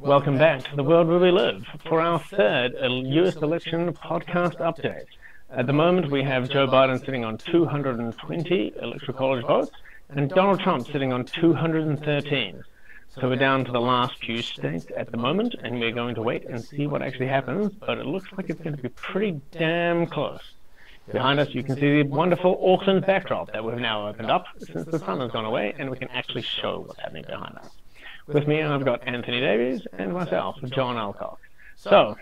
Welcome back to the world where we live for our third US election podcast update. At the moment, we have Joe Biden sitting on 220 electoral college votes and Donald Trump sitting on 213. So we're down to the last few states at the moment, and we're going to wait and see what actually happens, but it looks like it's going to be pretty damn close. Behind us, you can see the wonderful Auckland backdrop that we've now opened up since the sun has gone away, and we can actually show what's happening behind us. With me, I've got Anthony Davies and myself, John Alcock. So,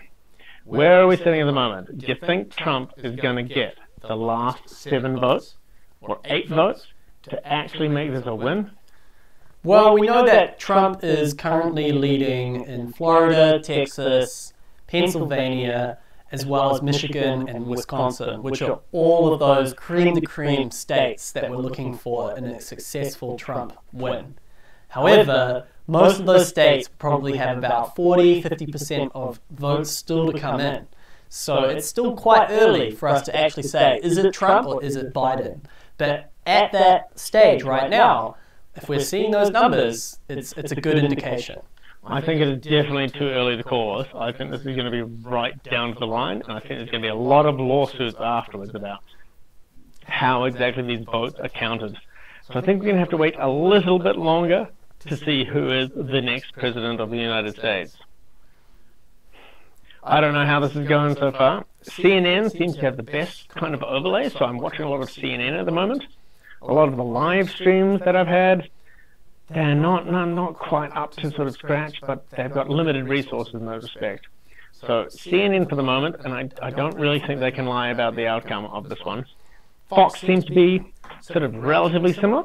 where are we sitting at the moment? Do you think Trump is going to get the last 7 votes or 8 votes to actually make this a win? Well, we know that Trump is currently leading in Florida, Texas, Pennsylvania, as well as Michigan and Wisconsin, which are all of those cream de cream states that we're looking for in a successful Trump win. However, most of those states probably have about 40-50% of votes still to come in. So it's still quite early for us to actually say, is it Trump or is it Biden? But at that stage right now, if we're seeing those numbers, it's a good indication. I think it is definitely too early to call this. I think this is going to be right down to the line, and I think there's going to be a lot of lawsuits afterwards about how exactly these votes are counted. So I think we're going to have to wait a little bit longer to see who is the next president of the United States. I don't know how this is going so far. CNN seems to have the best kind of overlay, so I'm watching a lot of CNN at the moment. A lot of the live streams that I've had, they're not quite up to sort of scratch, but they've got limited resources in that respect. So CNN for the moment, and I don't really think they can lie about the outcome of this one. Fox seems to be sort of relatively similar.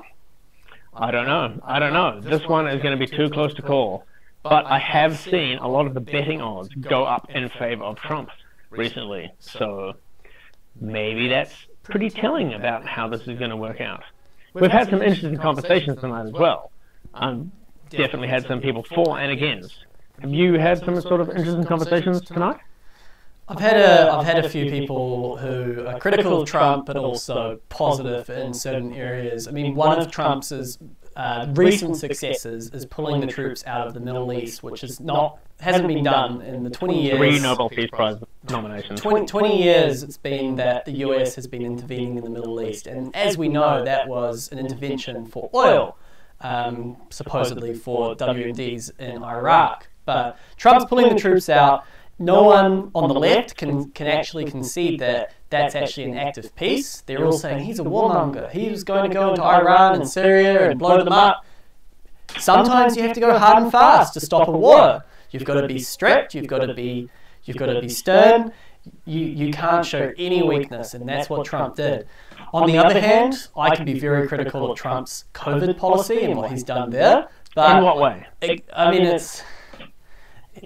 I don't know. This one is going to be too close to call. But I have seen a lot of the betting odds go up in favor of Trump recently. So maybe that's pretty telling about how this is going to work out. We've had some interesting conversations tonight as well. Definitely had some people for and against. Have you had some sort of interesting conversations tonight? I've had a few people who are critical of Trump, but also positive in certain areas. I mean, one of Trump's recent successes is pulling the troops out of the Middle East, which hasn't been done in the 20 years. 3 Nobel Peace Prize nominations. 20 years it's been that the US has been intervening in the Middle East, and as we know, that was an intervention for oil, supposedly for WMDs in Iraq. But Trump's pulling the troops out. No one on the left can actually concede that that's actually an act of peace. They're all saying he's a warmonger. He's going to go into Iran and Syria and blow them up. Sometimes you have to go hard and fast to stop a war. You've got to be strict. You've got to be stern. You can't show any weakness, and that's what Trump did. On the other hand, I can be very critical of Trump's COVID policy and what he's done there. But in what way?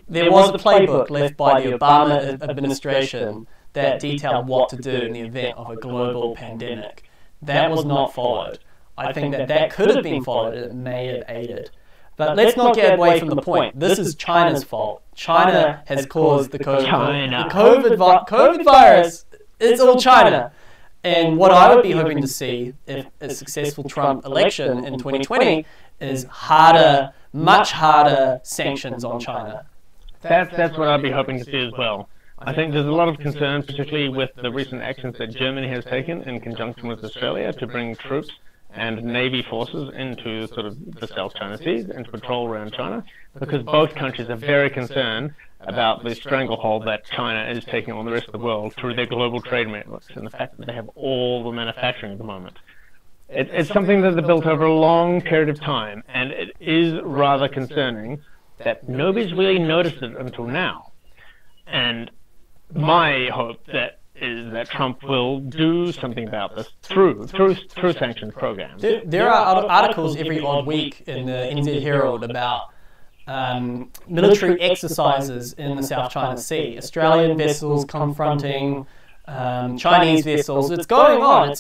There was a playbook left by the Obama administration that detailed what to do in the event of a global pandemic. That was not followed. I think that could have been followed and it may have aided. But let's not get away from the point. This is China's fault. China has caused the COVID virus. It's all China. And what I would be hoping to see if a successful Trump election in 2020 is much harder sanctions on China. That's what I'd be hoping to see as well. I think there's a lot of concern, particularly with the recent actions that Germany has taken in conjunction with Australia to bring troops and Navy forces into sort of the South China Seas and to patrol around China, because both countries are very concerned about the stranglehold that China is taking on the rest of the world through their global trade networks and the fact that they have all the manufacturing at the moment. It's something that they've built over a long period of time, and it is rather concerning that nobody's really noticed it until now. And my hope is that Trump will do something about this through sanctions programs. There are articles every odd week in the NZ Herald about military exercises in the South China Sea. Australian vessels confronting Chinese vessels. It's going on.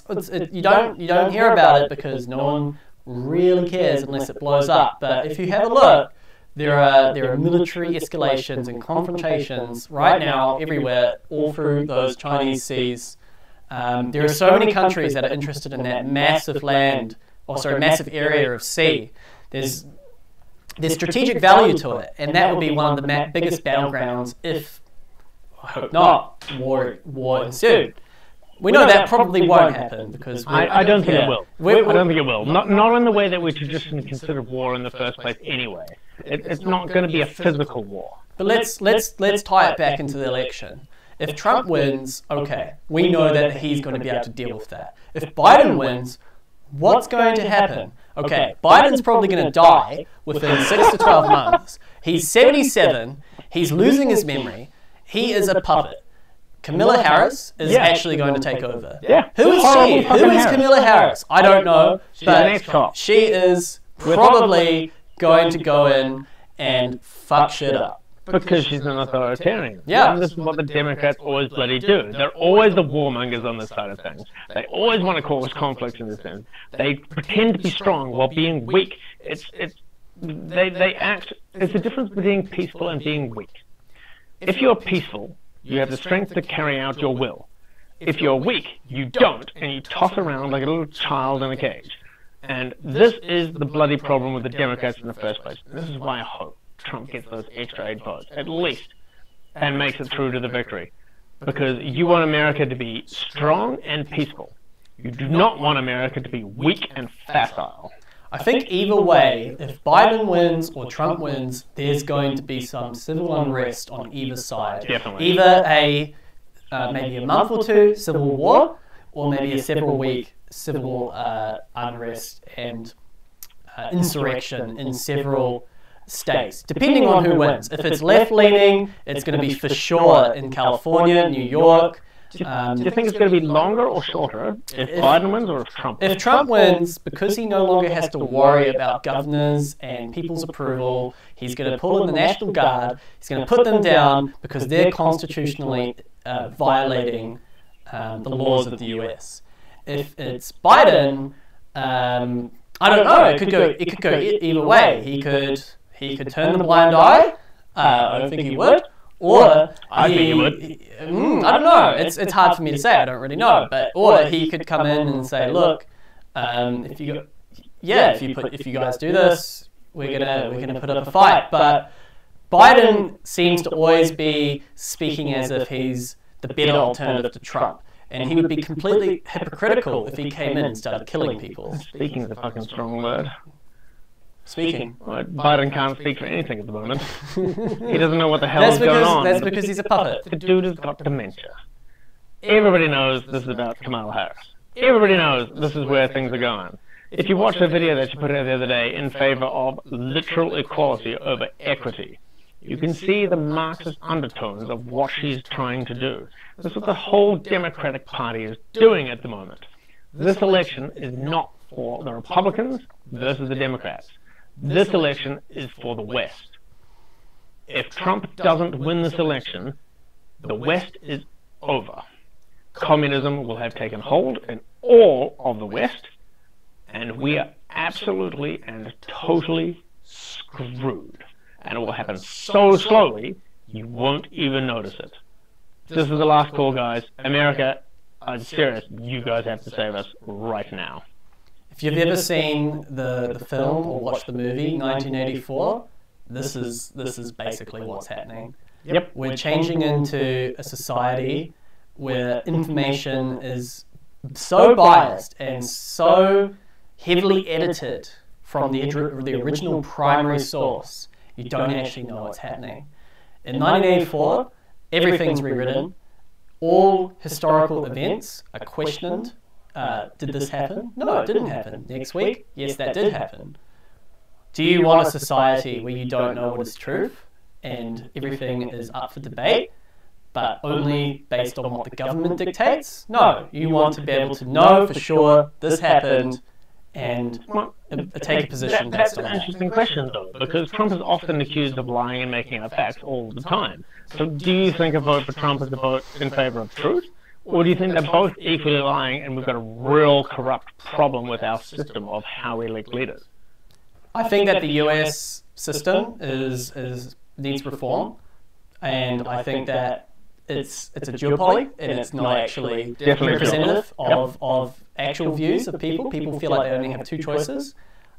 You don't hear about it because no one really cares unless it blows up. But if you have a look, there are military escalations and confrontations right now everywhere, all through those Chinese seas. There are so many countries that are interested in that massive area of sea. There's there's strategic value to it, and that would be one of the biggest battlegrounds if, I hope not, war ensued. We know that probably won't happen because I don't think it will. I don't think it will. Not in the way that we traditionally considered war in the first place anyway. It's not going to be a physical war. But let's tie it back into the election. If Trump wins, okay, we know that he's going to be able to deal with that. If Biden wins, what's going to happen? Okay, Biden's probably going to die within 6 to 12 months. He's 77. He's losing his memory. He is a puppet. Kamala Harris is actually going to take over. Yeah. Who is she? Who is Kamala Harris? I don't know, but she is probably going to go in and fuck shit up. Because she's an authoritarian. Yeah. And this is what the Democrats always bloody do. They're always the warmongers on this side of things. They always want to cause conflicts in this sense. They pretend to be strong while being weak. They act. It's the difference between being peaceful and being weak. If you're peaceful, you have the strength to carry out your will. If you're weak, you don't, and you toss around like a little child in a cage. And this is the bloody problem with the Democrats in the first place. This is why I hope Trump gets those extra 8 votes, at least, and makes it through to the victory. Because you want America to be strong and peaceful. You do not want America to be weak and facile. I think either way, if Biden wins or Trump wins, there's going to be some civil unrest on either side. Definitely. Either maybe a month or two civil war, or maybe a several-week civil unrest and insurrection in several states, depending on who wins. If it's left-leaning, it's going to be for sure in California, New York. Do you think it's going to be longer or shorter if Biden wins or if Trump wins? If Trump wins, because he no longer has to worry about governors and people's approval, he's going to pull in the National Guard, he's going to put them down because they're constitutionally violating the laws of the US. If it's Biden, I don't know, it could go either way. He could turn the blind eye. I don't think he would. Or I think he would. I don't know. It's hard for me to say. I don't really know. Or he could come in and say, "Look, if you guys do this, we're gonna put up a fight." But Biden seems to always be speaking as if he's the better alternative to Trump, and he would be completely hypocritical if he came in and started killing people. Speaking is a fucking strong word. Speaking. Well, Biden can't speak for anything at the moment. He doesn't know what the hell is going on. That's because he's a puppet. The dude has got dementia. Everybody knows this is about Kamala Harris. Everybody knows this is where things are going. If you watch the video that she put out the other day in favor of literal equality over equity, you can see the Marxist undertones of what she's trying to do. This is what the whole Democratic Party is doing at the moment. This election is not for the Republicans versus the Democrats. This election is for the West. If Trump doesn't win this election, the West is over. Communism will have taken hold in all of the West, and we are absolutely and totally screwed. And it will happen so slowly, you won't even notice it. This is the last call, guys. America, I'm serious, you guys have to save us right now. If you've ever seen the film or watched the movie 1984, this is basically what's happening. Yep. We're changing into a society where information is so biased and so heavily edited from the original primary source, you don't actually know what's happening. In 1984, everything's rewritten. All historical events are questioned. Did this happen? No, it didn't happen. Next week? Yes, that did happen. Do you want a society where you don't know what is truth and everything is up for debate, but only based on what the government dictates? No, you want to be able to know for sure this happened and take a position based on that. That's an interesting question, though, because Trump is often accused of lying and making up facts all the time. So do you think a vote for Trump is a vote in favor of truth? Or do you think they're both equally lying and we've got a real corrupt problem with our system of how we elect leaders? I think that the US system needs reform, and I think that it's a duopoly and it's not actually representative of actual views of people. People feel like they only have two choices.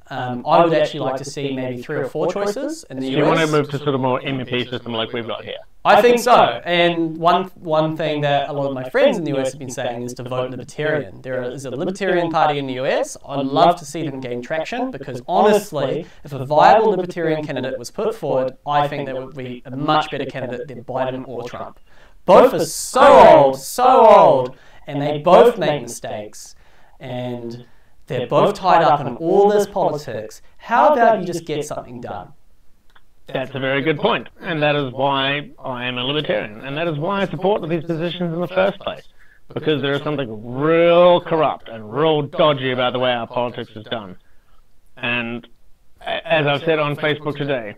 I would actually like to see maybe 3 or 4 choices in the US. You want to move to sort of more MEP system like we've got here? I think so. And one thing that a lot of my friends in the US have been saying is to vote Libertarian. There is a Libertarian Party in the US. I'd love to see them gain traction because honestly, if a viable Libertarian candidate was put forward, I think that would be a much better candidate than Biden or Trump. Both are so old, and they both make mistakes, and they're both tied up in all this politics. How about you just get something done? That's a very good point, and that is why I am a libertarian, and that is why I support these positions in the first place, because there is something real corrupt and real dodgy about the way our politics is done. And as I've said on Facebook today,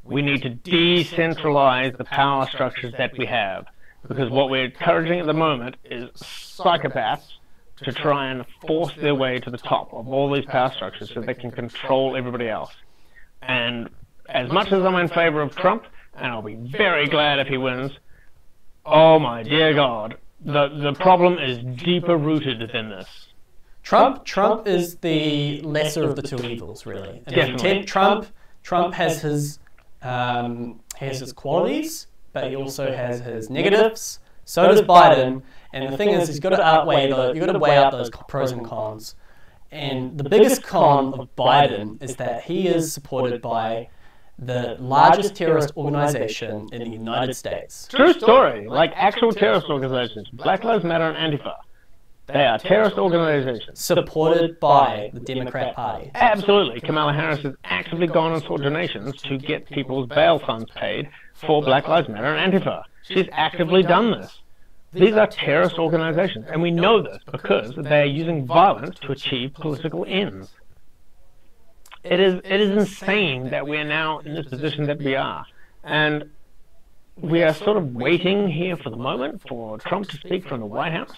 we need to decentralize the power structures that we have, because what we're encouraging at the moment is psychopaths to try and force their way to the top of all these power structures so they can control everybody else. And as much as I'm in favor of Trump, and I'll be very glad if he wins, oh my dear God, the problem is deeper rooted than this. Trump is the lesser of the two evils, really. Definitely. Trump has his qualities, but he also has his negatives. So does Biden. And the thing is, you've got to weigh out those pros and cons. And the biggest con of Biden is that he is supported by the largest terrorist organization in the United States. True story, like actual terrorist organizations, Black Lives Matter and Antifa. They are terrorist organizations. Supported by the Democrat Party. Absolutely. Kamala Harris has actively gone and sought donations to get people's bail funds paid for Black Lives Matter and Antifa. She's actively done this. These are terrorist organizations, and we know this because they are using violence to achieve political ends. It is insane that we are now in this position that we are. And we are sort of waiting here for the moment for Trump to speak from the White House.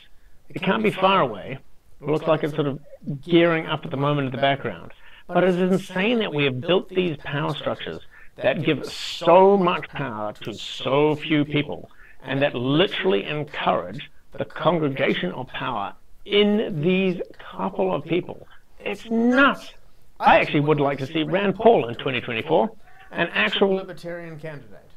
It can't be far away. It looks like it's sort of gearing up at the moment in the background. But it is insane that we have built these power structures that give so much power to so few people, and that literally encourage the congregation of power in these couple of people. It's nuts. I actually would like to see Rand Paul in 2024, an actual libertarian candidate.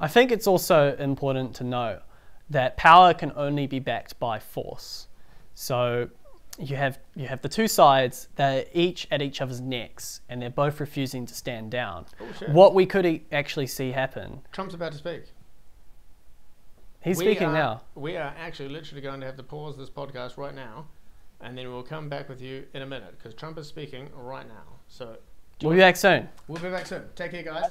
I think it's also important to know that power can only be backed by force. So you have the two sides that are each at each other's necks, and they're both refusing to stand down. Oh, sure. What we could actually see happen. Trump's about to speak. He's speaking now. We are actually literally going to have to pause this podcast right now, and then we'll come back with you in a minute, because Trump is speaking right now. So we'll be back soon. We'll be back soon. Take care, guys.